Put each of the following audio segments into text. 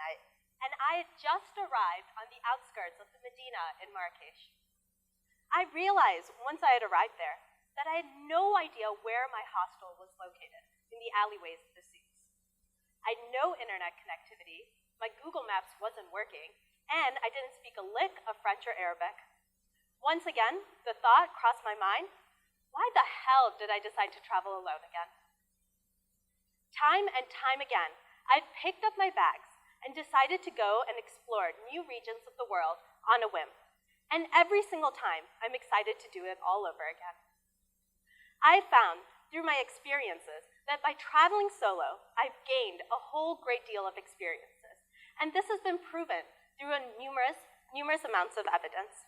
night, and I had just arrived on the outskirts of the Medina in Marrakesh. I realized once I had arrived there that I had no idea where my hostel was located in the alleyways of the souks. I had no internet connectivity, my Google Maps wasn't working, and I didn't speak a lick of French or Arabic. Once again, the thought crossed my mind, why the hell did I decide to travel alone again? Time and time again, I've picked up my bags and decided to go and explore new regions of the world on a whim. And every single time, I'm excited to do it all over again. I've found, through my experiences, that by traveling solo, I've gained a whole great deal of experiences. And this has been proven through numerous amounts of evidence.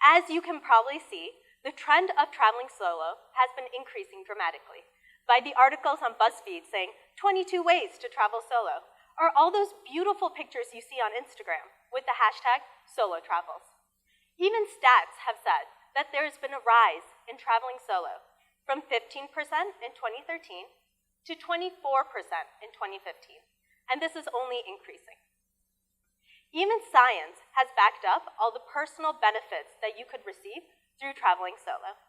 As you can probably see, the trend of traveling solo has been increasing dramatically. By the articles on BuzzFeed saying 22 ways to travel solo, or all those beautiful pictures you see on Instagram with the hashtag solo travels. Even stats have said that there has been a rise in traveling solo from 15% in 2013 to 24% in 2015, and this is only increasing. Even science has backed up all the personal benefits that you could receive through traveling solo.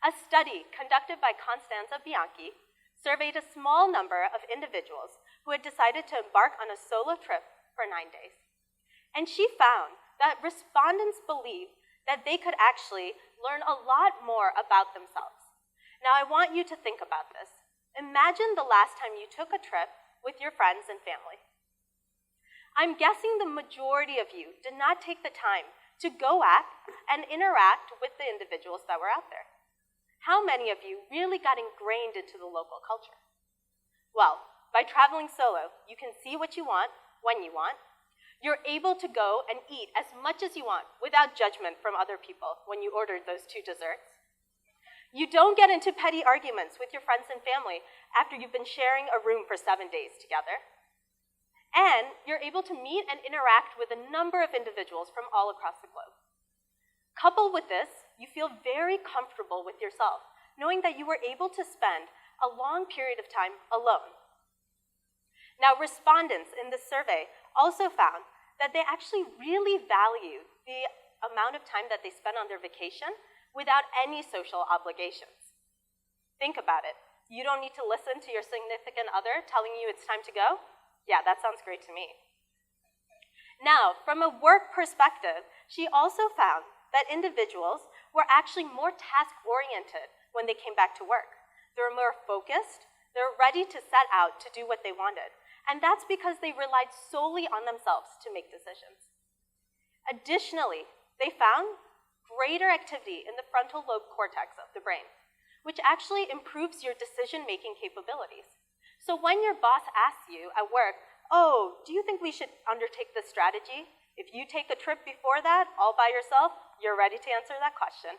A study conducted by Constanza Bianchi surveyed a small number of individuals who had decided to embark on a solo trip for 9 days. And she found that respondents believed that they could actually learn a lot more about themselves. Now, I want you to think about this. Imagine the last time you took a trip with your friends and family. I'm guessing the majority of you did not take the time to go out and interact with the individuals that were out there. How many of you really got ingrained into the local culture? Well, by traveling solo, you can see what you want, when you want. You're able to go and eat as much as you want without judgment from other people when you ordered those 2 desserts. You don't get into petty arguments with your friends and family after you've been sharing a room for 7 days together. And you're able to meet and interact with a number of individuals from all across the globe. Coupled with this, you feel very comfortable with yourself, knowing that you were able to spend a long period of time alone. Now, respondents in this survey also found that they actually really value the amount of time that they spend on their vacation without any social obligations. Think about it. You don't need to listen to your significant other telling you it's time to go? Yeah, that sounds great to me. Now, from a work perspective, she also found that individuals were actually more task-oriented when they came back to work. They were more focused, they were ready to set out to do what they wanted, and that's because they relied solely on themselves to make decisions. Additionally, they found greater activity in the frontal lobe cortex of the brain, which actually improves your decision-making capabilities. So when your boss asks you at work, oh, do you think we should undertake this strategy? If you take a trip before that, all by yourself, you're ready to answer that question.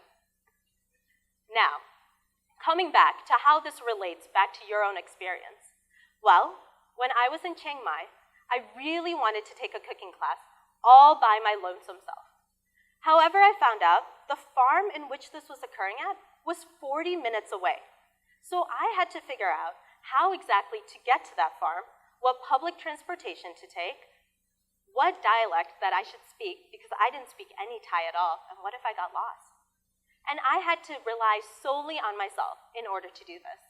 Now, coming back to how this relates back to your own experience. Well, when I was in Chiang Mai, I really wanted to take a cooking class all by my lonesome self. However, I found out the farm in which this was occurring at was 40 minutes away. So I had to figure out how exactly to get to that farm, what public transportation to take, what dialect that I should speak, because I didn't speak any Thai at all, and what if I got lost? And I had to rely solely on myself in order to do this.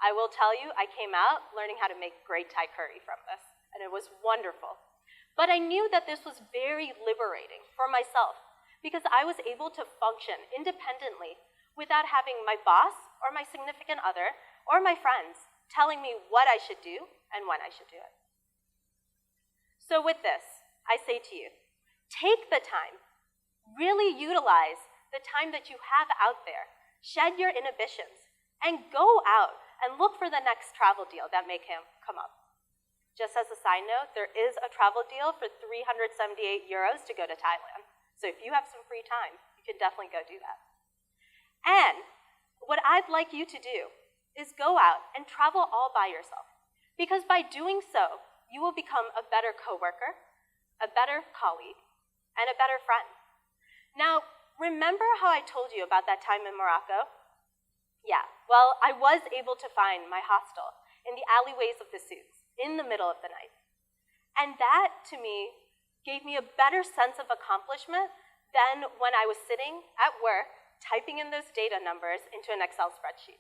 I will tell you, I came out learning how to make great Thai curry from this, and it was wonderful. But I knew that this was very liberating for myself, because I was able to function independently without having my boss or my significant other or my friends telling me what I should do and when I should do it. So with this, I say to you, take the time, really utilize the time that you have out there, shed your inhibitions, and go out and look for the next travel deal that may come up. Just as a side note, there is a travel deal for 378 euros to go to Thailand. So if you have some free time, you can definitely go do that. And what I'd like you to do is go out and travel all by yourself. Because by doing so, you will become a better coworker, a better colleague, and a better friend. Now, remember how I told you about that time in Morocco? Yeah, well, I was able to find my hostel in the alleyways of the souks in the middle of the night. And that, to me, gave me a better sense of accomplishment than when I was sitting at work typing in those data numbers into an Excel spreadsheet.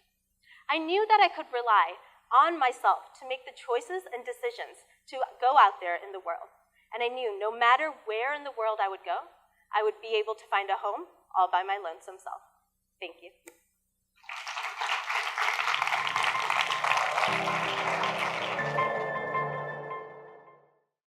I knew that I could rely on myself to make the choices and decisions to go out there in the world. And I knew no matter where in the world I would go, I would be able to find a home all by my lonesome self. Thank you.